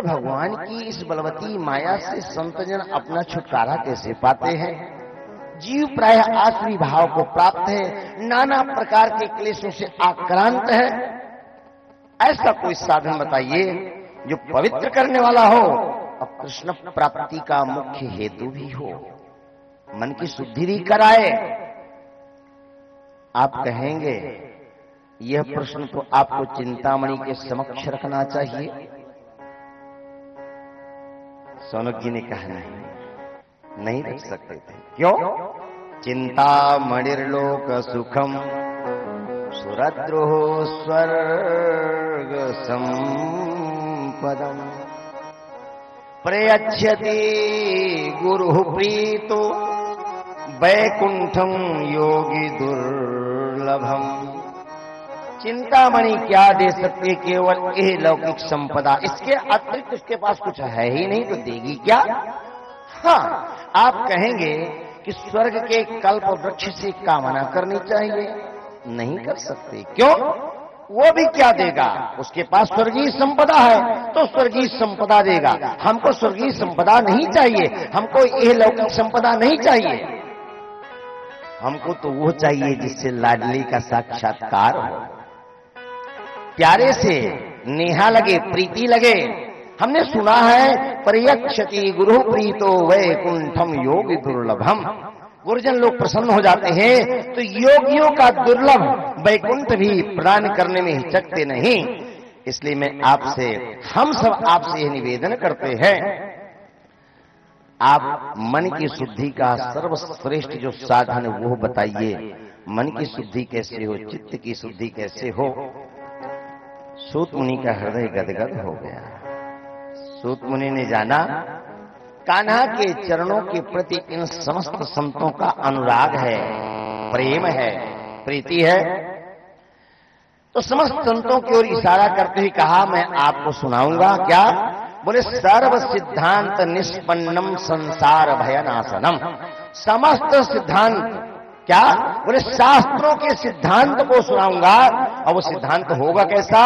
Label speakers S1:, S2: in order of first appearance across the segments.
S1: पर भगवान की इस बलवती माया से संतजन अपना छुटकारा कैसे पाते हैं? जीव प्राय आसुरी भाव को प्राप्त है, नाना प्रकार के क्लेशों से आक्रांत है। ऐसा कोई साधन बताइए जो पवित्र करने वाला हो और कृष्ण प्राप्ति का मुख्य हेतु भी हो, मन की शुद्धि भी कराए। आप कहेंगे यह प्रश्न तो आपको चिंतामणि के समक्ष रखना चाहिए। सोनक जी ने कहा नहीं रख सकते थे। क्यों? चिंतामणिर्लोक सुखम सुरद्रोह स्वर्ग संपदम प्रयच्छति गुरु प्रीतो वैकुंठम योगी दुर्लभम। चिंतामणि क्या दे सकते? केवल यह लौकिक संपदा, इसके अतिरिक्त उसके पास कुछ है ही नहीं, तो देगी क्या? हाँ, आप कहेंगे कि स्वर्ग के कल्प वृक्ष से कामना करनी चाहिए, नहीं कर सकते। क्यों? वो भी क्या देगा? उसके पास स्वर्गीय संपदा है, तो स्वर्गीय संपदा देगा। हमको स्वर्गीय संपदा नहीं चाहिए, हमको यह लौकिक संपदा नहीं चाहिए। हमको तो वो चाहिए जिससे लाडली का साक्षात्कार हो, प्यारे से नेहा लगे, प्रीति लगे। हमने सुना है परियक्षति गुरु प्रीतो वैकुंठम योगी दुर्लभम। गुरुजन लोग प्रसन्न हो जाते हैं तो योगियों का दुर्लभ वैकुंठ भी प्रदान करने में हिचकते नहीं। इसलिए मैं आपसे, हम सब आपसे यह निवेदन करते हैं, आप मन की शुद्धि का सर्वश्रेष्ठ जो साधन है वो बताइए। मन की शुद्धि कैसे हो, चित्त की शुद्धि कैसे हो? सूत मुनि का हृदय गदगद हो गया। सूत मुनि ने जाना कान्हा के चरणों के प्रति इन समस्त संतों का अनुराग है, प्रेम है, प्रीति है। तो समस्त संतों की ओर इशारा करते हुए कहा, मैं आपको सुनाऊंगा। क्या? बोले सर्व सिद्धांत निष्पन्नम संसार भयनाशनम। समस्त सिद्धांत क्या? बोले शास्त्रों के सिद्धांत को सुनाऊंगा। और वो सिद्धांत होगा कैसा?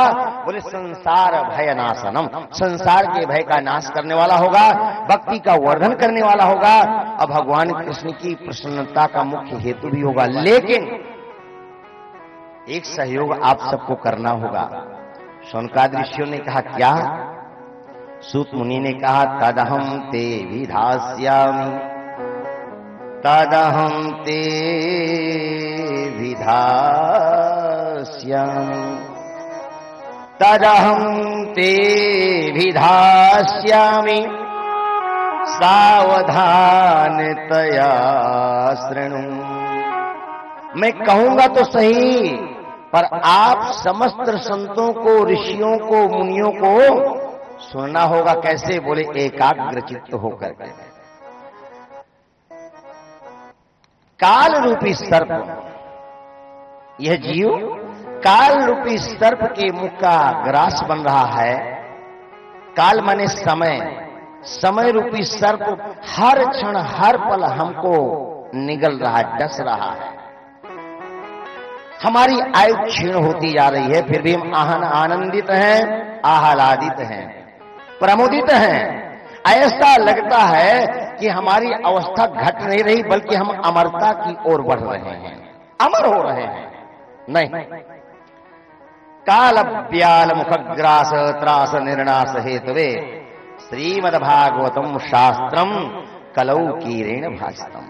S1: बोले संसार भयनाशनम, संसार के भय का नाश करने वाला होगा, भक्ति का वर्धन करने वाला होगा और भगवान कृष्ण की प्रसन्नता का मुख्य हेतु भी होगा। लेकिन एक सहयोग आप सबको करना होगा। शौनकादि ऋषियों ने कहा, क्या? सूत मुनि ने कहा, तदहम ते विधास्यामि, तदहम ते विधास्यामि, तदहम ते विधास्यामि, सावधानतया शृणु। मैं कहूंगा तो सही, पर आप समस्त संतों को, ऋषियों को, मुनियों को सुनना होगा। कैसे? बोले एकाग्र चित्त होकर के। काल रूपी सर्प, यह जीव काल रूपी सर्प के मुख का ग्रास बन रहा है। काल माने समय, समय रूपी सर्प हर क्षण हर पल हमको निगल रहा है, डस रहा है। हमारी आयु क्षीण होती जा रही है, फिर भी हम आनंदित हैं, आह्लादित हैं, प्रमोदित हैं। ऐसा लगता है कि हमारी अवस्था घट नहीं रही, बल्कि हम अमरता की ओर बढ़ रहे हैं, अमर हो रहे हैं। नहीं, काल व्याल मुखग्रास त्रास निर्णास हेतवे श्रीमद्भागवतम शास्त्रम कलौ कीरेण भाषितम।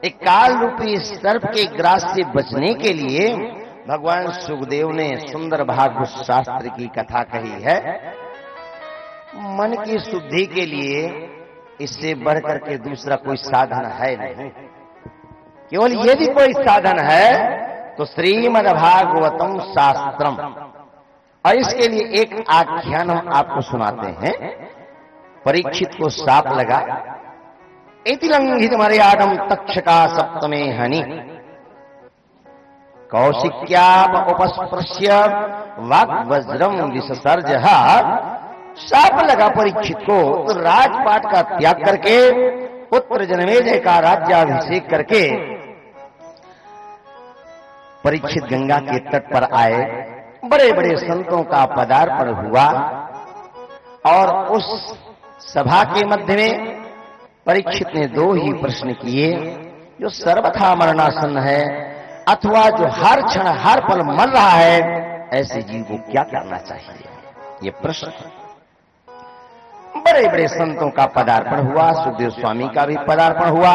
S1: एक काल रूपी सर्प के ग्रास से बचने के लिए भगवान सुखदेव ने सुंदर भागवत शास्त्र की कथा कही है। मन की शुद्धि के लिए इससे बढ़कर के दूसरा कोई साधन है नहीं। केवल यदि कोई साधन है तो श्रीमद्भागवतम शास्त्रम। और इसके लिए एक आख्यान हम आपको सुनाते हैं। परीक्षित को साप लगा, इति लंघित मर्यादम तक्षका सप्तमे हनि, कौशिक्याप उपस्पृश्य वाग्वज्रम विससर्जः। साप लगा परीक्षित को, तो राजपाट का त्याग करके पुत्र जनमेजय का राज्याभिषेक करके परीक्षित गंगा के तट पर आए। बड़े बड़े संतों का पदार्पण हुआ और उस सभा के मध्य में परीक्षित ने दो ही प्रश्न किए। जो सर्वथा मरणासन है अथवा जो हर क्षण हर पल मर रहा है, ऐसे जीव को क्या करना चाहिए? ये प्रश्न। बड़े बड़े संतों का पदार्पण हुआ, सुखदेव स्वामी का भी पदार्पण हुआ।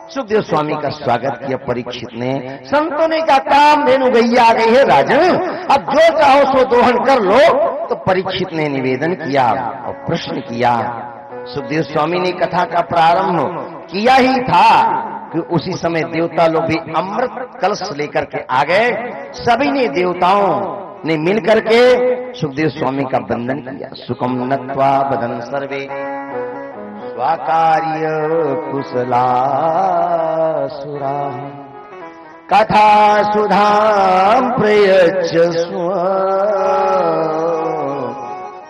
S1: सुखदेव स्वामी का स्वागत किया परीक्षित ने। संतों ने कहा काम धेनु गैया आ गई है राजन, अब जो चाहो सो दोहन कर लो। तो परीक्षित ने निवेदन किया और प्रश्न किया। सुखदेव स्वामी ने कथा का प्रारंभ किया ही था कि उसी समय देवता लोग भी अमृत कलश लेकर के आ गए। सभी ने देवताओं ने मिलकर के सुखदेव स्वामी का वंदन किया। सुखम नत्वा बदन सर्वे स्वाकार्य कुशला सुरा कथा सुधाम प्रयच्छ स्व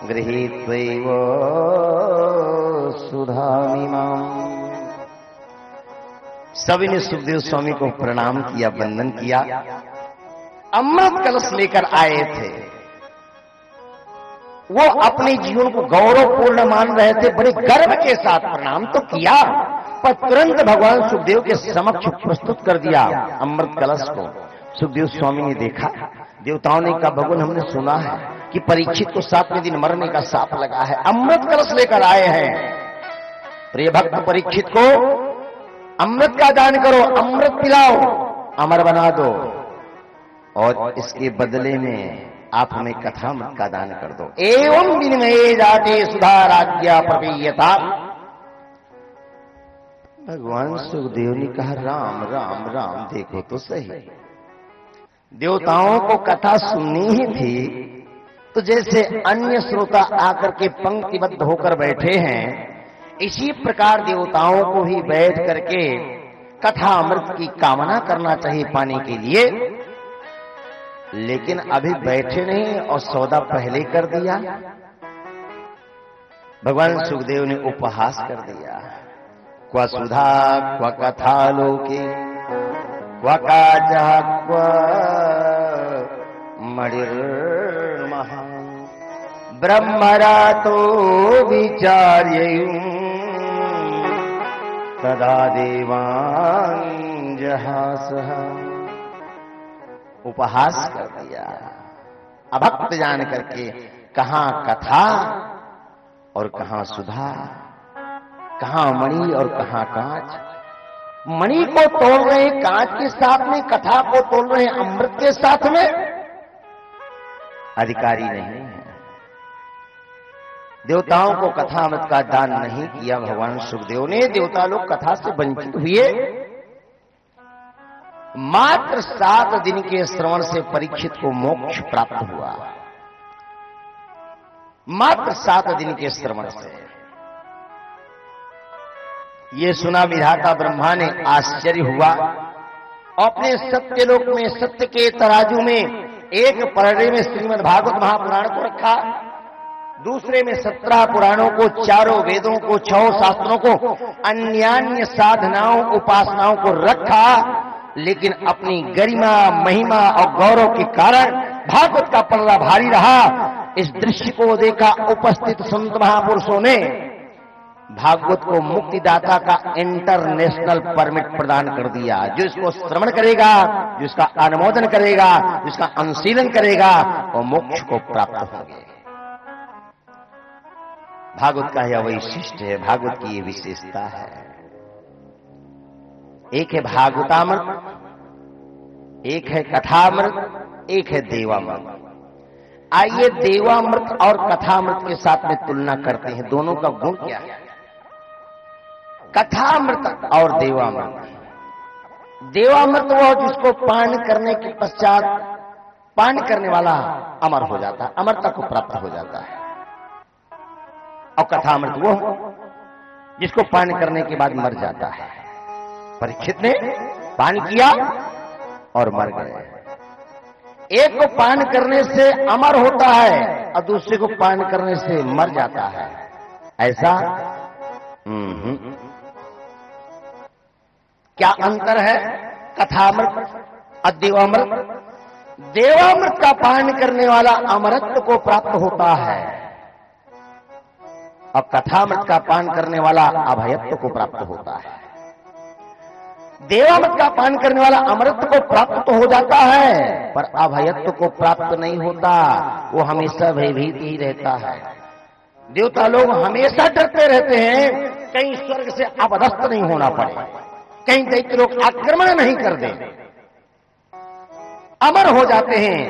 S1: गृहीत्वैव सुधामिमाम्। सभी ने सुखदेव स्वामी को प्रणाम किया, वंदन किया। अमृत कलश लेकर आए थे। वो अपने जीवन को गौरवपूर्ण मान रहे थे, बड़े गर्व के साथ प्रणाम तो किया, पर तुरंत भगवान सुखदेव के समक्ष प्रस्तुत कर दिया अमृत कलश को। सुखदेव स्वामी ने देखा, देवताओं ने कहा भगवान हमने सुना है कि परीक्षित को 7वें दिन मरने का शाप लगा है, अमृत कलश लेकर आए हैं। प्रिय भक्त परीक्षित को अमृत का दान करो, अमृत पिलाओ, अमर बना दो, और इसके बदले में आप हमें कथामृत का दान कर दो। एवं विनिमये जाते सुधाराज्ञा प्रपीयता। भगवान सुखदेव ने कहा राम राम राम, देखो तो सही, देवताओं को कथा सुननी ही थी तो जैसे अन्य श्रोता आकर के पंक्तिबद्ध होकर बैठे हैं, इसी प्रकार देवताओं को ही बैठ करके कथा अमृत की कामना करना चाहिए पाने के लिए। लेकिन अभी बैठे नहीं और सौदा पहले कर दिया। भगवान सुखदेव ने उपहास कर दिया। क्व सुधा क्व कथा लोके क्व काजः क्व मणिर्महान् ब्रह्मरातो विचार्ययुः तदा देवान् जहासः। उपहास कर दिया, अभक्त जान करके। कहां कथा और कहां सुधा, कहां मणि और कहां कांच। मणि को तोड़ रहे कांच के साथ में, कथा को तोड़ रहे अमृत के साथ में। अधिकारी नहीं है। देवताओं को कथा अमृत का दान नहीं किया भगवान सुखदेव ने। देवता लोग कथा से वंचित हुए। मात्र 7 दिन के श्रवण से परीक्षित को मोक्ष प्राप्त हुआ। मात्र 7 दिन के श्रवण से। ये सुना विधाता ब्रह्मा ने आश्चर्य हुआ। अपने सत्यलोक में सत्य के तराजू में एक परड़े में श्रीमद् भागवत महापुराण को रखा, दूसरे में 17 पुराणों को, 4 वेदों को, 6 शास्त्रों को, अन्यान्य साधनाओं उपासनाओं को रखा। लेकिन अपनी गरिमा महिमा और गौरव के कारण भागवत का पल्ला भारी रहा। इस दृश्य को देखा उपस्थित संत महापुरुषों ने भागवत को मुक्तिदाता का इंटरनेशनल परमिट प्रदान कर दिया। जो इसको श्रवण करेगा, जो इसका अनुमोदन करेगा, जिसका अनुशीलन करेगा, वो मोक्ष को प्राप्त होंगे। भागवत का यह वैशिष्ट है, भागवत की ये विशेषता है। एक है भागवतामृत, एक है कथामृत, एक है देवामृत। आइए देवामृत और कथामृत के साथ में तुलना करते हैं, दोनों का गुण क्या है। कथामृत और देवामृत। देवामृत वो जिसको पान करने के पश्चात पान करने वाला अमर हो जाता है, अमरता को प्राप्त हो जाता है। और कथामृत वो जिसको पान करने के बाद मर जाता है। परीक्षित ने पान किया और मर गए। एक को पान करने से अमर होता है और दूसरे को पान करने से मर जाता है, ऐसा क्या अंतर है कथामृत और देवामृत? देवामृत का पान करने वाला अमरत्व को प्राप्त होता है और कथामृत का पान करने वाला अभयत्व को प्राप्त होता है। देवामृत का पान करने वाला अमृत को प्राप्त तो हो जाता है, पर अभयत्व को प्राप्त नहीं होता। वो हमेशा भयभीत ही रहता है। देवता लोग हमेशा डरते रहते हैं कहीं स्वर्ग से अपदस्थ नहीं होना पड़े, कहीं दैत्य लोग आक्रमण नहीं कर दें। अमर हो जाते हैं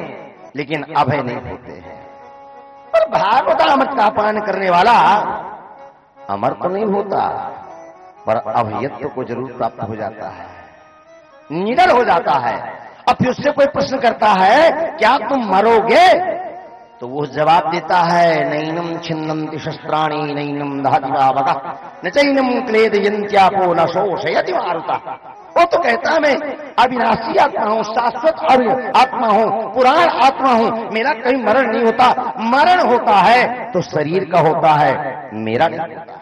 S1: लेकिन अभय नहीं होते हैं। पर भागवतामृत का पान करने वाला अमर तो नहीं होता, पर अभयत्व को जरूर प्राप्त हो जाता है, निडर हो जाता है। अब फिर उससे कोई प्रश्न करता है क्या तुम मरोगे, तो वो जवाब देता है नैनम छिन्नन्ति शस्त्राणि नैनम दहति पावकः न चैनम क्लेदयन्त्यापो न शोषयति मारुतः। वो तो कहता मैं अविनाशी आत्मा हूं, शाश्वत आत्मा हूं, पुराण आत्मा हूं, मेरा कहीं मरण नहीं होता। मरण होता है तो शरीर का होता है, मेरा नहीं होता।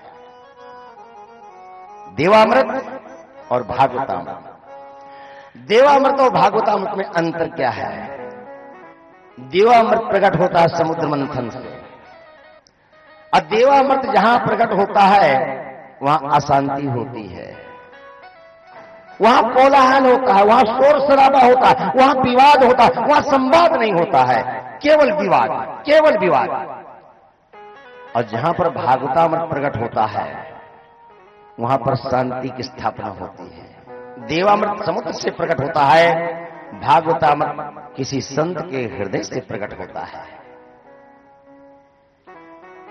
S1: देवामृत और भागवतामृत, देवामृत और भागवतामृत में अंतर क्या है? देवामृत प्रकट होता है समुद्र मंथन से, और देवामृत जहां प्रकट होता है वहां अशांति होती है, वहां कोलाहल होता है, वहां शोर शराबा होता है, वहां विवाद होता है, वहां संवाद नहीं होता है, केवल विवाद, केवल विवाद। और जहां पर भागवतामृत प्रकट होता है वहां पर शांति की स्थापना होती है। देवामृत समुद्र से प्रकट होता है, भागवतामृत किसी संत के हृदय से प्रकट होता है।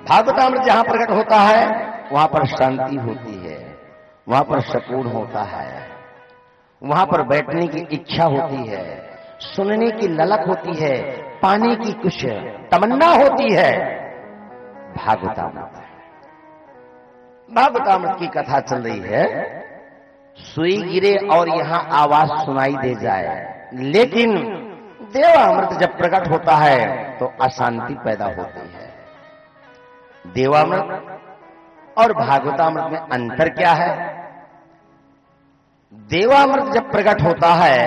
S1: भागवतामृत जहां प्रकट होता है वहां पर शांति होती है, वहां पर सुकून होता है, वहां पर बैठने की इच्छा होती है, सुनने की ललक होती है, पाने की कुछ तमन्ना होती है। भागवतामृत, भागवतामृत की कथा चल रही है, सुई गिरे और यहां आवाज सुनाई दे जाए, लेकिन देवामृत जब प्रकट होता है तो अशांति पैदा होती है। देवामृत और भागवतामृत में अंतर क्या है? देवामृत जब प्रकट होता है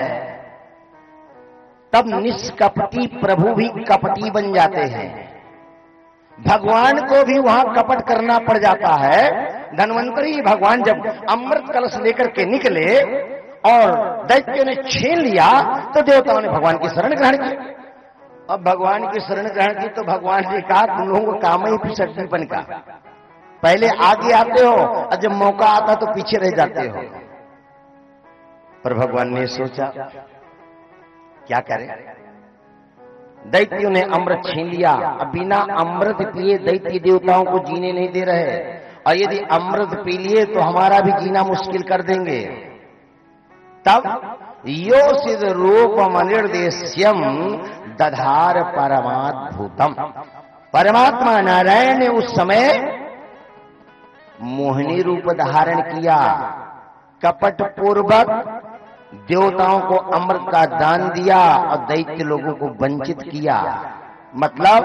S1: तब निष्कपटी प्रभु भी कपटी बन जाते हैं, भगवान को भी वहां कपट करना पड़ जाता है। धन्वंतरी भगवान जब अमृत कलश लेकर के निकले और दैत्यों ने छीन लिया तो देवताओं ने भगवान की शरण ग्रहण की। अब भगवान की शरण ग्रहण की तो भगवान ने कहा तुम लोगों को काम ही फिसड्डीपन का, पहले आगे आते हो और जब मौका आता तो पीछे रह जाते हो। पर भगवान ने सोचा क्या करें, दैत्यों ने अमृत छीन लिया, अब बिना अमृत पिए दैत्य देवताओं को जीने नहीं दे रहे, और यदि अमृत पी लिए तो हमारा भी जीना मुश्किल कर देंगे। तब योषिद रूपम अनिर्देश्यम दधार परमाद्भुतम, परमात्मा नारायण ने उस समय मोहिनी रूप धारण किया, कपट पूर्वक देवताओं को अमृत का दान दिया और दैत्य लोगों को वंचित किया। मतलब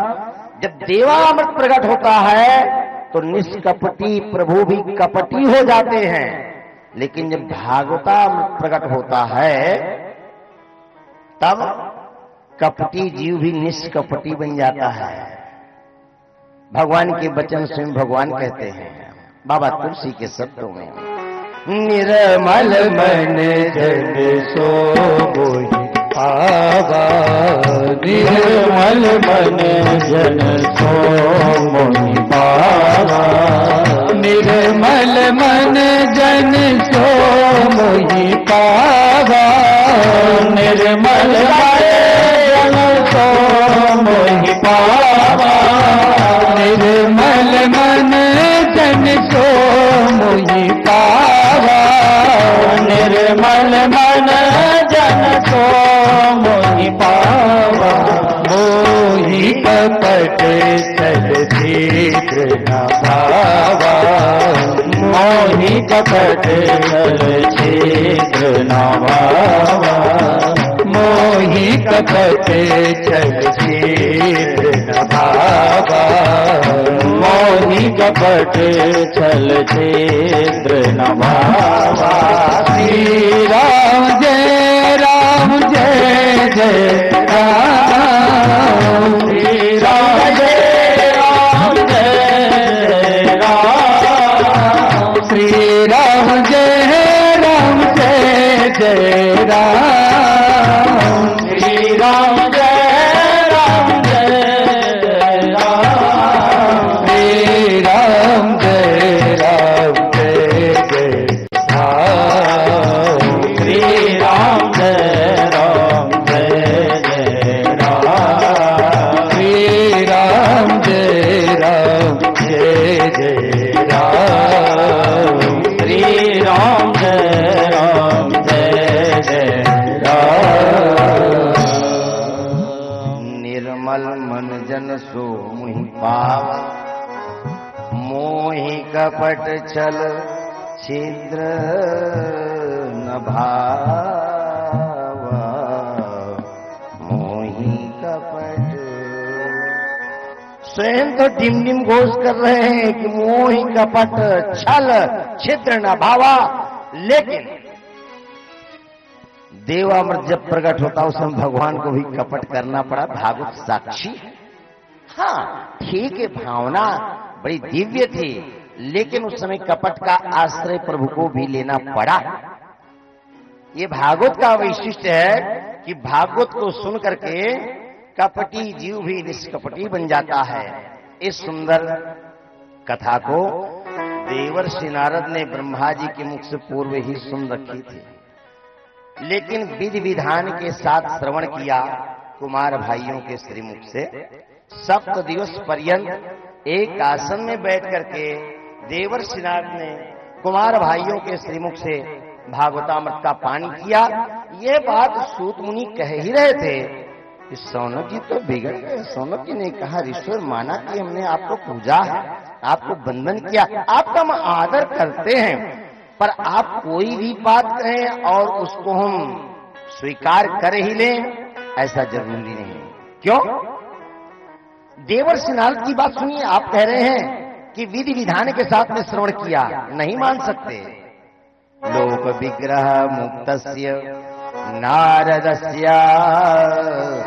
S1: जब देवामृत प्रकट होता है तो निष्कपटी प्रभु भी कपटी हो जाते हैं, लेकिन जब भागवतामृत प्रकट होता है तब कपटी जीव भी निष्कपटी बन जाता है। भगवान के वचन स्वयं भगवान कहते हैं बाबा तुलसी के शब्दों में, निर्मल मन जन सो मोहि पावा, निर्मल मन जन सो मोहि पावा, निर्मल मन जन सो मोहि पावा, निर्मल मन सो मोहि पावा, निर्मल मन जन सो मोहि पावा, निर्मल मन जन सो मोहि पावा, मोहि कपट छल शीघ्र न भावा, मोहि कपट छल शीघ्र न भावा, मोहि कपट छल शीघ्र न भावा, मोहि कपट छल शीघ्र न भावा। श्री राम जय राम जय जय राम, श्री राम जय राम जय राम, सो मुहि पावा, मोहि कपट छल छिद्र न भावा, मोहि कपट। स्वयं तो डिम डिम घोष कर रहे हैं कि मोहि कपट छल छिद्र न भावा, लेकिन देवामृत जब प्रकट होता उसमें भगवान को भी कपट करना पड़ा। भागवत साक्षी। हाँ ठीक है, भावना बड़ी दिव्य थी, लेकिन उस समय कपट का आश्रय प्रभु को भी लेना पड़ा। ये भागवत का वैशिष्ट है कि भागवत को सुन करके कपटी जीव भी निष्कपटी बन जाता है। इस सुंदर कथा को देवर्षि नारद ने ब्रह्मा जी के मुख से पूर्व ही सुन रखी थी, लेकिन विधि विधान के साथ श्रवण किया कुमार भाइयों के श्रीमुख से। 7 दिवस पर्यंत एक आसन में बैठ करके देवर्षि नारद ने कुमार भाइयों के श्रीमुख से भागवतामृत का पान किया। ये बात सूत मुनि कह ही रहे थे कि सौनक जी तो बिगड़ गए। सौनक जी ने कहा, ऋषिवर माना कि हमने आपको पूजा है, आपको बंधन किया, आपका हम आदर करते हैं, पर आप कोई भी बात कहें और उसको हम स्वीकार कर ही लें, ऐसा जरूरी नहीं। क्यों? देवर्षि नारद की बात सुनिए, आप कह रहे हैं कि विधि विधान के साथ में श्रवण किया, नहीं मान सकते। लोक विग्रह मुक्तस्य नारदस्य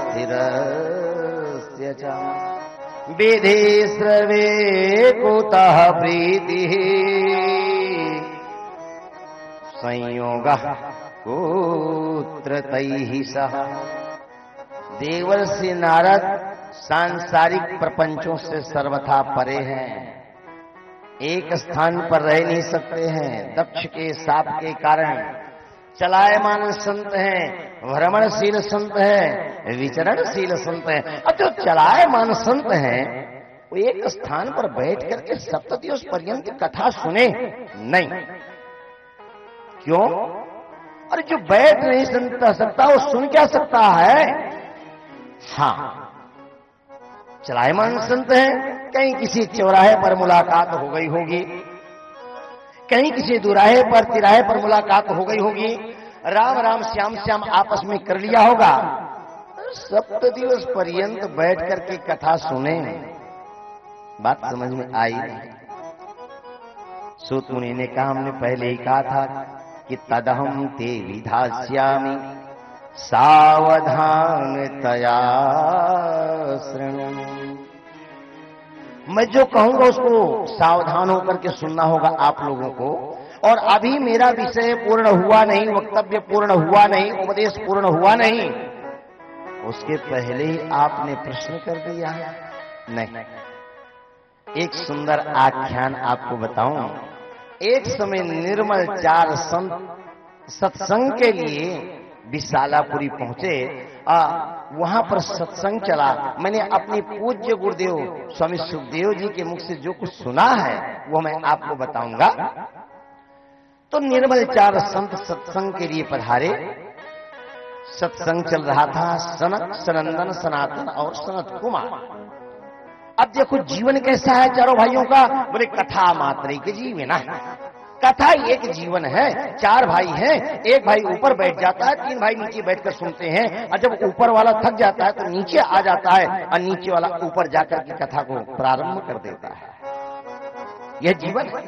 S1: स्थिरस्य च विधि श्रवे कुतः प्रीतिः संयोगः कुत्र तैः सह। देवर्षि नारद सांसारिक प्रपंचों से सर्वथा परे हैं, एक स्थान पर रह नहीं सकते हैं। दक्ष के शाप के कारण चलायमान संत हैं, भ्रमणशील संत हैं, विचरणशील संत हैं। अब जो चलायमान संत हैं वो एक स्थान पर बैठ करके 7 दिवस पर्यंत कथा सुने नहीं। क्यों? अरे जो बैठ नहीं सुन सकता वो सुन क्या सकता है? हाँ, चलायमान संत हैं, कहीं किसी चौराहे पर मुलाकात हो गई होगी, कहीं किसी दुराहे पर तिराहे पर मुलाकात हो गई होगी, राम राम श्याम श्याम आपस में कर लिया होगा। 7 दिवस पर्यंत बैठ करके कथा सुने, बात समझ में आई नहीं। सूत मुनि ने कहा, हमने पहले ही कहा था कि तदहम ते विधास्यामि सावधानतया शृणु। मैं जो कहूंगा उसको सावधान होकर के सुनना होगा आप लोगों को। और अभी मेरा विषय पूर्ण हुआ नहीं, वक्तव्य पूर्ण हुआ नहीं, उपदेश पूर्ण हुआ नहीं, उसके पहले ही आपने प्रश्न कर दिया है। नहीं, एक सुंदर आख्यान आपको बताऊं। एक समय निर्मल 4 संत सत्संग के लिए विशालापुरी पहुंचे। वहां पर सत्संग चला। मैंने अपने पूज्य गुरुदेव स्वामी सुखदेव जी के मुख से जो कुछ सुना है वो मैं आपको बताऊंगा। तो निर्मल 4 संत सत्संग के लिए पधारे। सत्संग चल रहा था सनक, सनंदन, सनातन और सनत कुमार। अब देखो जीवन कैसा है चारों भाइयों का। बोले कथा मात्र के जीवन है, कथा एक जीवन है। 4 भाई हैं, एक भाई ऊपर बैठ जाता है, 3 भाई नीचे बैठकर सुनते हैं। और जब ऊपर वाला थक जाता है तो नीचे आ जाता है और नीचे वाला ऊपर जाकर के कथा को प्रारंभ कर देता है। यह जीवन है।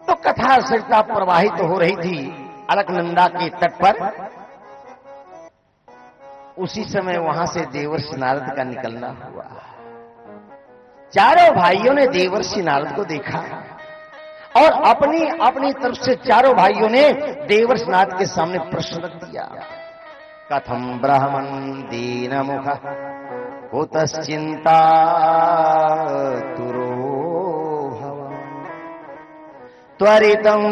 S1: तो कथा सरिता प्रवाहित हो रही थी अलकनंदा के तट पर। उसी समय वहां से देवर्षि नारद का निकलना हुआ। चारों भाइयों ने देवर्षि नारद को देखा और अपनी अपनी तरफ से चारों भाइयों ने देवर्षि नारद के सामने प्रश्न रख दिया। कथम ब्राह्मण दीन मुख कुतश्चिंता तुरो त्वरितं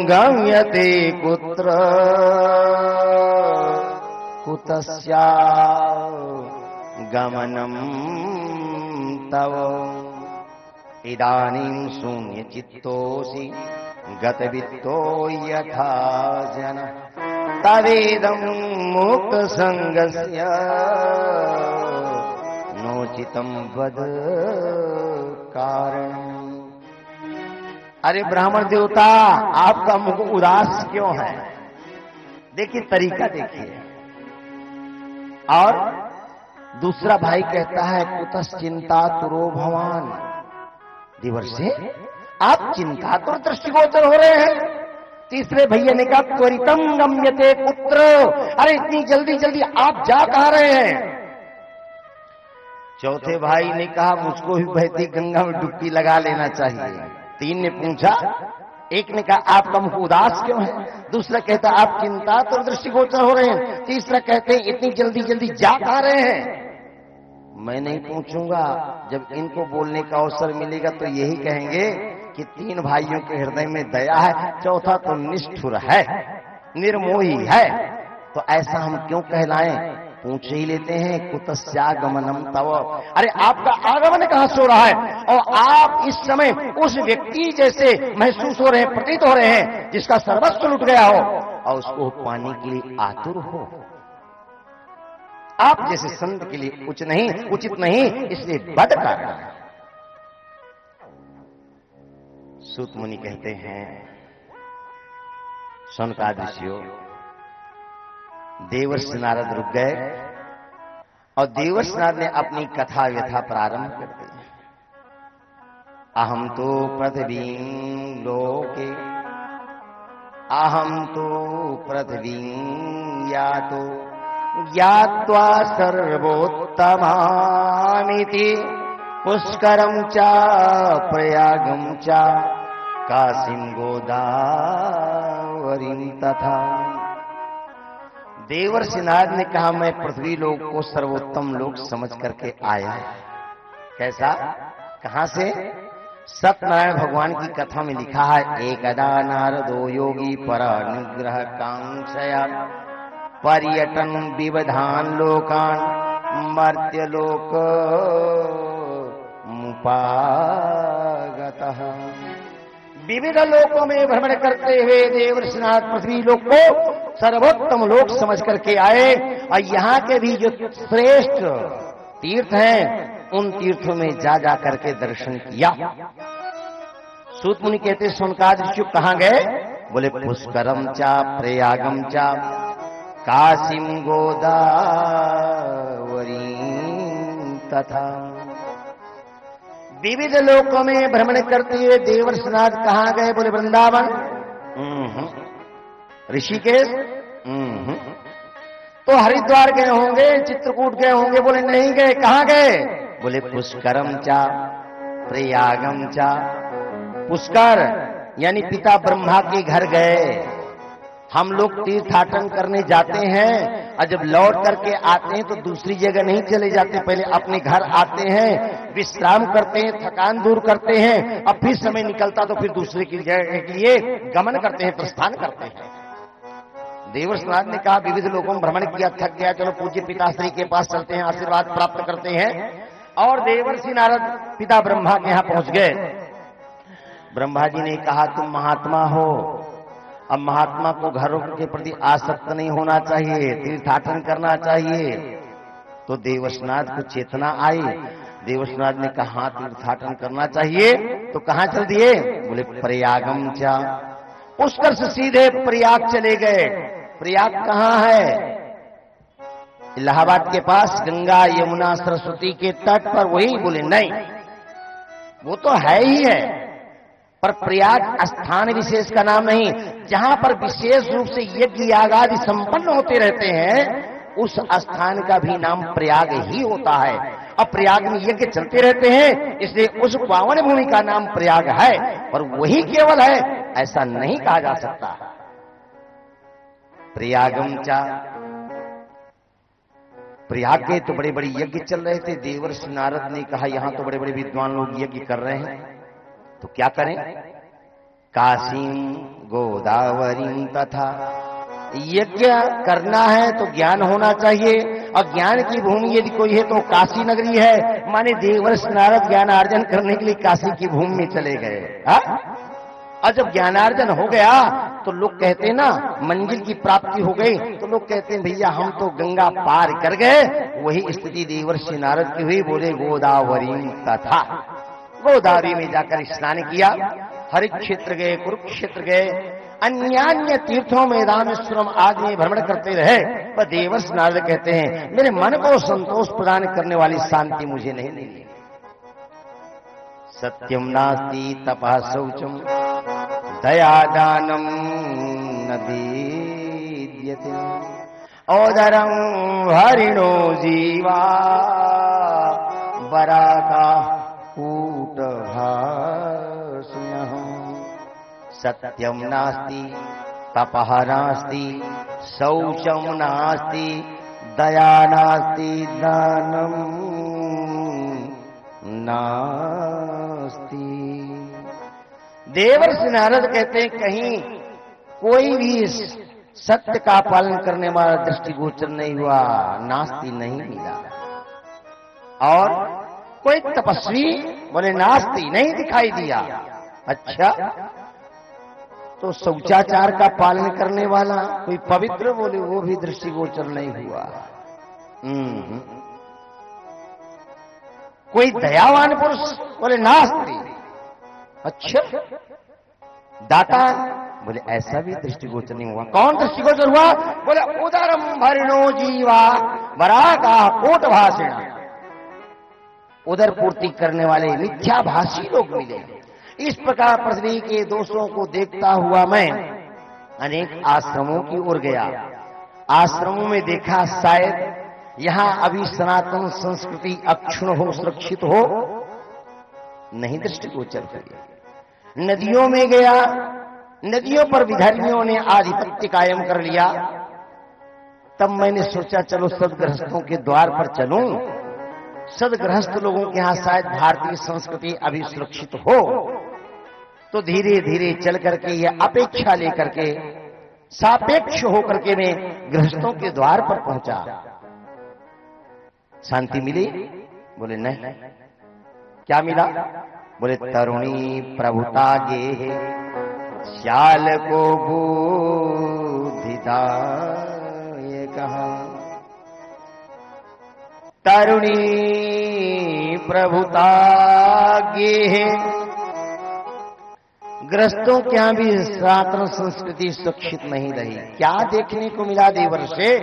S1: गम्यते कुत्र कुतस्या गमनम तव इदानीं शून्य चित्तोऽसि गतवित्तो यथा जन तवेदं मुक्त संगस्य किमोचितम वद कारण। अरे ब्राह्मण देवता, आपका मुख उदास क्यों है? देखिए तरीका देखिए। और दूसरा भाई कहता है कुतश्चिंता तुरो भवान। देवर्षि, आप चिंतातुर दृष्टिगोचर हो रहे हैं। तीसरे भैया ने कहा त्वरितम गम्यते पुत्र। अरे इतनी जल्दी जल्दी आप जा कहां रहे हैं? चौथे भाई ने कहा मुझको भी बहती गंगा में डुबकी लगा लेना चाहिए। तीन ने पूछा, एक ने कहा आपका मुख उदास क्यों है? दूसरा कहता आप चिंतातुर दृष्टिगोचर हो रहे हैं। तीसरा कहते हैं इतनी जल्दी जल्दी जा कहां रहे हैं? मैं नहीं पूछूंगा, जब इनको बोलने का अवसर मिलेगा तो यही कहेंगे कि तीन भाइयों के हृदय में दया है, चौथा तो निष्ठुर है, निर्मोही है। तो ऐसा हम क्यों कहलाएं? पूछ ही लेते हैं कुतस्यागमनम तव। अरे आपका आगमन कहां से हो रहा है? और आप इस समय उस व्यक्ति जैसे महसूस हो रहे हैं, प्रतीत हो रहे हैं जिसका सर्वस्व लुट गया हो और उसको पाने के लिए आतुर हो। आप जैसे संत के लिए उचित नहीं, इसलिए बद कारण है। सूत मुनि कहते हैं सनकादिशियों, देवर्षि नारद रुक गए और देवर्षि नारद ने अपनी कथा व्यथा प्रारंभ कर दी। अहम तो पृथ्वीं लोके, अहम तो पृथ्वीं यातो ज्ञात्वा सर्वोत्तमामिति पुष्करं च प्रयागं च काशीं गोदावरीं तथा। देवर्षि नारद ने कहा मैं पृथ्वी लोक को सर्वोत्तम लोक समझ करके आया। कैसा? कहां से? सत्यनारायण भगवान की कथा में लिखा है एकदा नारदो योगी पर निग्रह कांक्षया पर्यटन विविधान लोकान मर्त्यलोक मुपागतः। विविध लोकों में भ्रमण करते हुए देवर्षि नारद पृथ्वी लोक को सर्वोत्तम लोक समझ करके आए और यहाँ के भी जो श्रेष्ठ तीर्थ हैं उन तीर्थों में जा जा करके दर्शन किया। सूत मुनि कहते सनकादिक कहां गए? बोले पुष्करम चा प्रयागम चा काशीं गोदावरी तथा। विविध लोकों में भ्रमण करते हुए देवर्षि नारद कहां गए? बोले वृंदावन। ऋषिकेश? तो हरिद्वार गए होंगे, चित्रकूट गए होंगे। बोले नहीं गए। कहां गए? बोले पुष्करम चा प्रयागम चा। पुष्कर यानी पिता ब्रह्मा के घर गए। हम लोग तीर्थाटन करने जाते हैं और जब लौट करके आते हैं तो दूसरी जगह नहीं चले जाते, पहले अपने घर आते हैं, विश्राम करते हैं, थकान दूर करते हैं, अब फिर समय निकलता तो फिर दूसरे की जगह के लिए गमन करते हैं, प्रस्थान करते हैं। देवर्षि नारद ने कहा विविध लोगों में भ्रमण किया, थक गया, चलो पूज्य पिताश्री के पास चलते हैं, आशीर्वाद प्राप्त करते हैं। और देवर्षि नारद पिता ब्रह्मा के यहां पहुंच गए। ब्रह्मा जी ने कहा तुम महात्मा हो, अब महात्मा को घरों के प्रति आसक्त नहीं होना चाहिए, तीर्थाटन करना चाहिए। तो देवर्षि नारद को चेतना आई। देवर्षि नारद ने कहा हाँ तीर्थाटन करना चाहिए। तो कहां चल दिए? बोले प्रयागम चा। पुष्कर से सीधे प्रयाग चले गए। प्रयाग कहां है? इलाहाबाद के पास गंगा यमुना सरस्वती के तट पर। वही? बोले नहीं, वो तो है ही है, पर प्रयाग स्थान विशेष का नाम नहीं। जहां पर विशेष रूप से यज्ञ याग आदि संपन्न होते रहते हैं उस स्थान का भी नाम प्रयाग ही होता है। अब प्रयाग में यज्ञ चलते रहते हैं, इसलिए उस पावन भूमि का नाम प्रयाग है, पर वही केवल है ऐसा नहीं कहा जा सकता। प्रयागम चा। प्रयाग के तो बड़े बड़े यज्ञ चल रहे थे। देवर्षि नारद ने कहा यहां तो बड़े बड़े विद्वान लोग यज्ञ कर रहे हैं, तो क्या करें? काशीं गोदावरी तथा। यज्ञ करना है तो ज्ञान होना चाहिए, और ज्ञान की भूमि यदि कोई है तो काशी नगरी है। माने देवर्षि नारद ज्ञान अर्जन करने के लिए काशी की भूमि में चले गए। और जब ज्ञानार्जन हो गया तो लोग कहते हैं ना, मंजिल की प्राप्ति हो गई, तो लोग कहते हैं भैया हम तो गंगा पार कर गए। वही स्थिति देवर्षि नारद की हुई। बोले गोदावरी तथा, गोदावरी में जाकर स्नान किया, हरित क्षेत्र गए, कुरुक्षेत्र गए, अन्य तीर्थों में रामेश्वरम आदि में भ्रमण करते रहे। पर देवर्षि नारद कहते हैं मेरे मन को संतोष प्रदान करने वाली शांति मुझे नहीं मिली। सत्यम नास्ति तपः शौचम दया दानम न विद्यते औदरम हरिणो जीवा बराका कूटभाषिणः। सत्यम नास्ति तपः नास्ति शौचम नास्ति दया नास्ति दानम नास्ति। देवर्षि नारद कहते हैं कहीं कोई भी सत्य का पालन करने वाला दृष्टिगोचर नहीं हुआ, नास्ति नहीं मिला। और कोई तपस्वी बोले नास्ति नहीं दिखाई दिया। अच्छा, तो शौचाचार का पालन करने वाला कोई पवित्र बोले वो भी दृष्टिगोचर नहीं हुआ। कोई दयावान पुरुष बोले नास्ति। अच्छा, दाता बोले ऐसा भी दृष्टिगोचर नहीं हुआ। कौन दृष्टिगोचर हुआ? बोले उदरम हरिणो जीवा वराका कोट भाषिण। उदर पूर्ति करने वाले मिथ्याभाषी लोग मिले। इस प्रकार पृथ्वी के दोषों को देखता हुआ मैं अनेक आश्रमों की ओर गया। आश्रमों में देखा शायद यहां अभी सनातन संस्कृति अक्षुण्ण हो, सुरक्षित हो, नहीं दृष्टिगोचर हुई। नदियों में गया, नदियों पर विधर्मियों ने आधिपत्य कायम कर लिया। तब मैंने सोचा चलो सदगृहस्थों के द्वार पर चलूं, सदगृहस्थ लोगों के यहां शायद भारतीय संस्कृति अभी सुरक्षित हो। तो धीरे धीरे चल करके यह अपेक्षा लेकर के सापेक्ष होकर के मैं गृहस्थों के द्वार पर पहुंचा। शांति मिली? बोले नहीं। क्या मिला? बोले तरुणी प्रभुता गे श्याल को बुद्धिदा ये कहा। तरुणी प्रभुता गे, ग्रस्तों के यहां भी सनातन संस्कृति सुरक्षित नहीं रही। क्या देखने को मिला देवर्षि?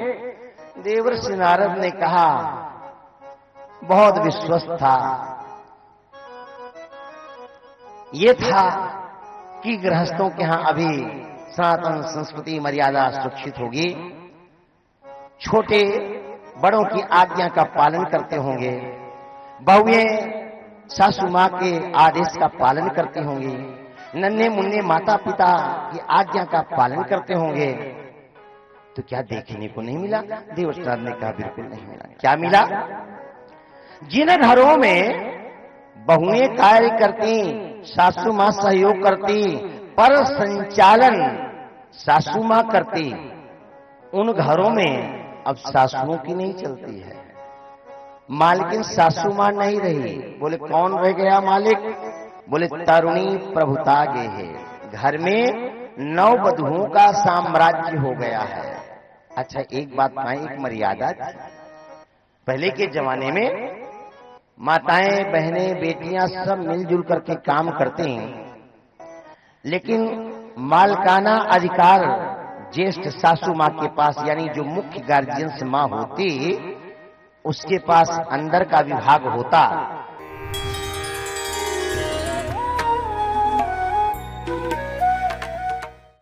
S1: देवर्षि नारद ने कहा बहुत विश्वस्त था। ये था कि गृहस्थों के यहां अभी सनातन संस्कृति मर्यादा सुरक्षित होगी, छोटे बड़ों की आज्ञा का पालन करते होंगे, बहुएं सासू मां के आदेश का पालन करते होंगे, नन्हे मुन्ने माता पिता की आज्ञा का पालन करते होंगे। तो क्या देखने को नहीं मिला? देवर्षि नारद ने कहा बिल्कुल नहीं मिला। क्या मिला? जिन घरों में बहुएं कार्य करती, सासू मां सहयोग करती, पर संचालन सासू मां करती, उन घरों में अब सासुओं की नहीं चलती है। मालकिन सासू मां नहीं रही। बोले कौन रह गया मालिक? बोले तरुणी प्रभुता गे है। घर में नववधुओं का साम्राज्य हो गया है। अच्छा, एक बात कहें, एक मर्यादा थी। पहले के जमाने में माताएं, बहनें, बेटियां सब मिलजुल करके काम करते हैं, लेकिन मालकाना अधिकार ज्येष्ठ सासू मां के पास, यानी जो मुख्य गार्जियंस मां होती, उसके पास अंदर का विभाग होता।